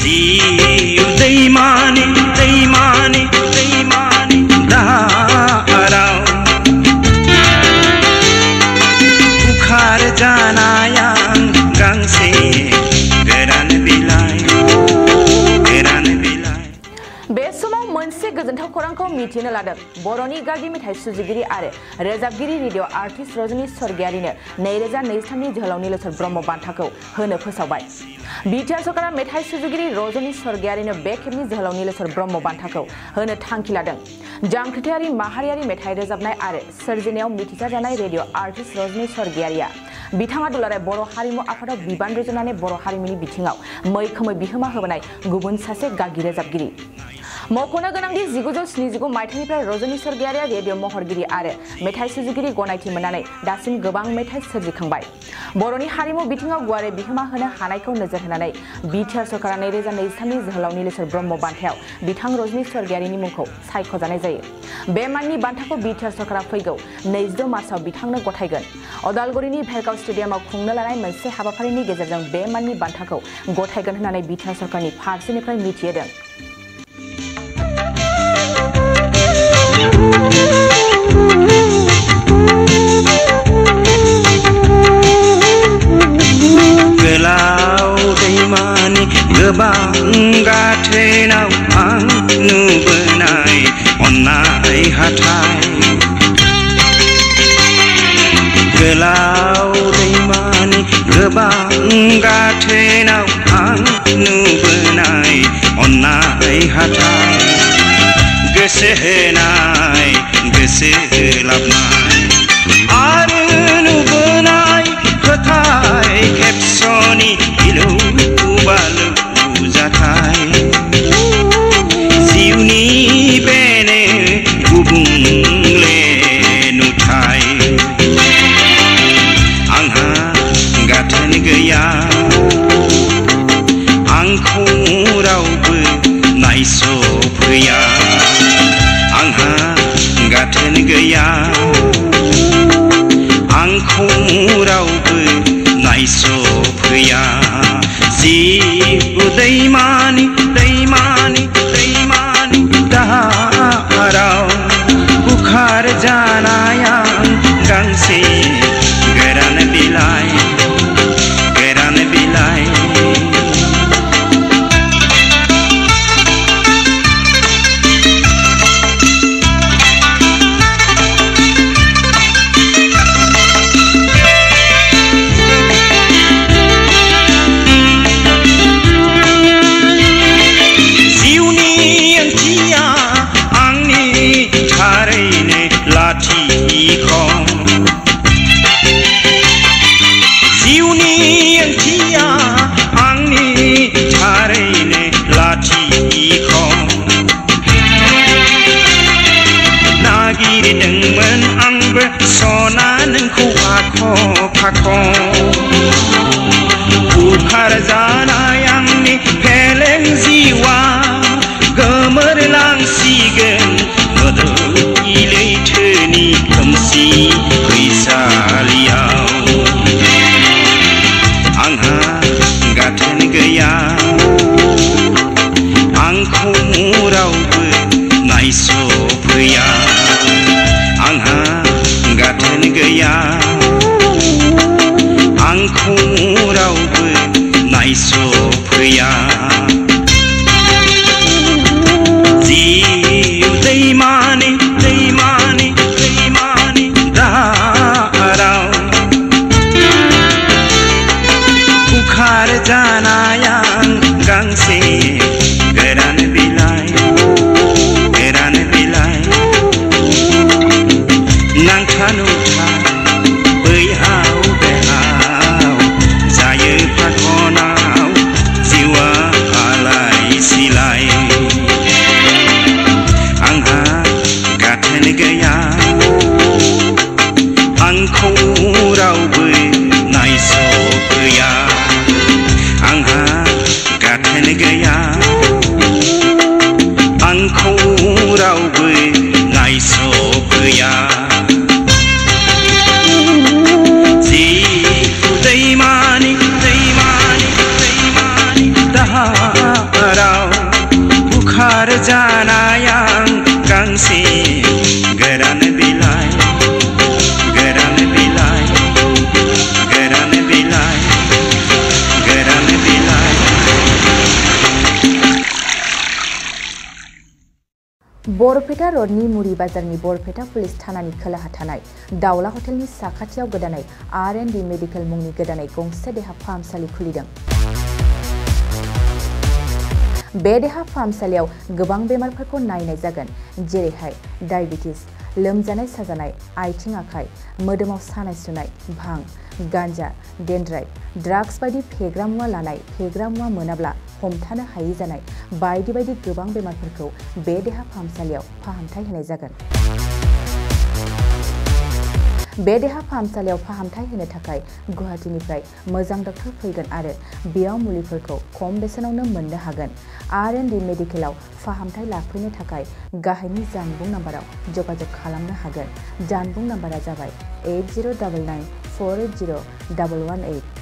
जिउ दैमानी दैमानी दैमानी दाराव बुखार जानायां गांसे गोरान बिलाइ बे समाव मोनसे गोजोनथाव खौरांखौ मिथिनो लादों बर'नि गागि मेथाइ सुजुगिरि आरो रोजाबगिरि रेडिअ आर्टिस्ट रजनी स्वर्गियारिनो 2023 जोहोलाव नीलेश्वर ब्रह्म बान्थाखौ होनो फोसावबाय। बिटिआर सरकारा मेथाइ सुजुगिरि रजनी स्वर्गियारिनो बे खेबनि जोहोलाव नीलेश्वर ब्रह्म बान्थाखौ होनो थांखि लादों। जांख्रिथायारि माहारियारि मेथाइ रोजाबनाय आरो सोरजिनायाव मिथिसार जानाय रेडिअ आर्टिस्ट रजनी स्वर्गियारिया बिथाङा दुलाराय बर' हारिमु आफादाव बिबान रुजुनानै बर' हारिमुनि बिथिङाव मैखोमै बिहोमा होबोनाय गुबुन सासे गागि रोजाबगिरि। मख'नो गोनांदि 1979 मायथाइनिफ्राय रजनी स्वर्गियारिया रेडिअ महरगिरि आरो मेथाइ सुजुगिरि गनायथि मोननानै दासिम गोबां मेथाइ सोरजिखांबाय। बर'नि हारिमु बिथिङाव गुवारै बिहोमा होनो हानायखौ नोजोर होनानै बिटिआर सरकारा 2023 जोहोलाव नीलेश्वर ब्रह्म बान्थायाव बिथां रजनी स्वर्गियारिनि मुंखौ सायख'जानाय जायो। बे माननि बान्थाखौ बिटिआर सरकारा फैगौ 26 मार्चआव बिथांनो गथायगोन। अदालगुरिनि भेरगाव स्टेडियामाव खुंनो लानाय मोनसे हाबाफारिनि गेजेरजों बे माननि बान्थाखौ गथायगोन होननानै बिटिआर सरकारनि फारसेनिफ्राय मिथिहोदों। गोलाव दैमानि गोबां गाथोनाव आं नुबोनाय अन्नाय हाथाय गोलाव दैमानि गोबां गाथोनाव आं नुबोनाय अन्नाय हाथाय गोसो होनाय गोसो होलाबनाय आरो नुबोनाय फोथाय खेबस'नि गिलु बालु जाथाय जिउनि बेनो गुबुंले नुथाय आंहा गाथोन गैया आंखौ रावबो नायस'फैया आंहा गाथोन गैया आंखौ रावबो नायस'फैया जिउ दैमानि दैमानि दैमानि दाहाराव बुखार जानायां गांसे गोरान बिलाइ जिउनि ओंथिया आंनि थारैनो लाथिख' नागिरदोंमोन आंबो सना नोंखौ फाख' फाख' बुखार जानाय आंनि फेलें जिउआ गोमोरलांसिगोन गोदै लैथोनि खोमसि फैसालियाव आंहा गाथोन गैया आंखौ रावबो नायस'फैया आंहा गाथोन गैया आंखौ रावबो नायस'फैया जिउ दैमानि दैमानि दैमानि दाराव बुखार जानायां गांसे गोरान बिलाइ नांथा नुथा बैहाव बेहाव जायो फाखनाव जिउआ आलाय सिलाय आंहा गाथोन गैया आंखौ रावबो नायस'फैया आंहा गाथोन गैया आंखौ रावबो नायस'फैया जिउ दैमानि दैमानि दैमानि दाहार बाराव बुखार जानाय आं गांसे गोरान बिलाइ गोरान बिलाइ गोरान बिलाइ गोरान बिलाइ। बरपेटा रडनि मुरी बाजारनि बरपेटा पुलिस थानानि खोलाहा थानाय दावला हटेलनि साखाथियाव गोदानै R&D मेडिकेल मुंनि गोदानै गंसे देहा फाहामसालि खुलिदों। बे देहा फाहामसालियाव गोबां बेमारफोरखौ नायनाय जागोन, जेरैहाय डायबिटिस, लोमजानाय साजानाय, आथिं आखाइ, मोदोमाव सानाय सुनाय, भां, गान्जा, डेन्ड्राइट, ड्राग्स बायदि फेग्रा मुवा लानाय, फेग्रा मुवा मोनाब्ला हमथानो हायै जानाय बायदि बायदि गोबां बेमारफोरखौ बे देहा फाहामसालियाव फाहामथाय होनाय जागोन। बे देहा फाहामसालियाव फाहामथाय होनो थाखाय गुवाहाटीनिफ्राय मोजां डक्टर फैगोन आरो बेयाव मुलिफोरखौ खम बेसेनावनो मोननो हागोन। R&D मेडिकेलाव फाहामथाय लाफैनो थाखाय गाहायनि जानबुं नाम्बाराव जगाजग खालामनो हागोन। जानबुं नाम्बारा जाबाय 8099 480 118।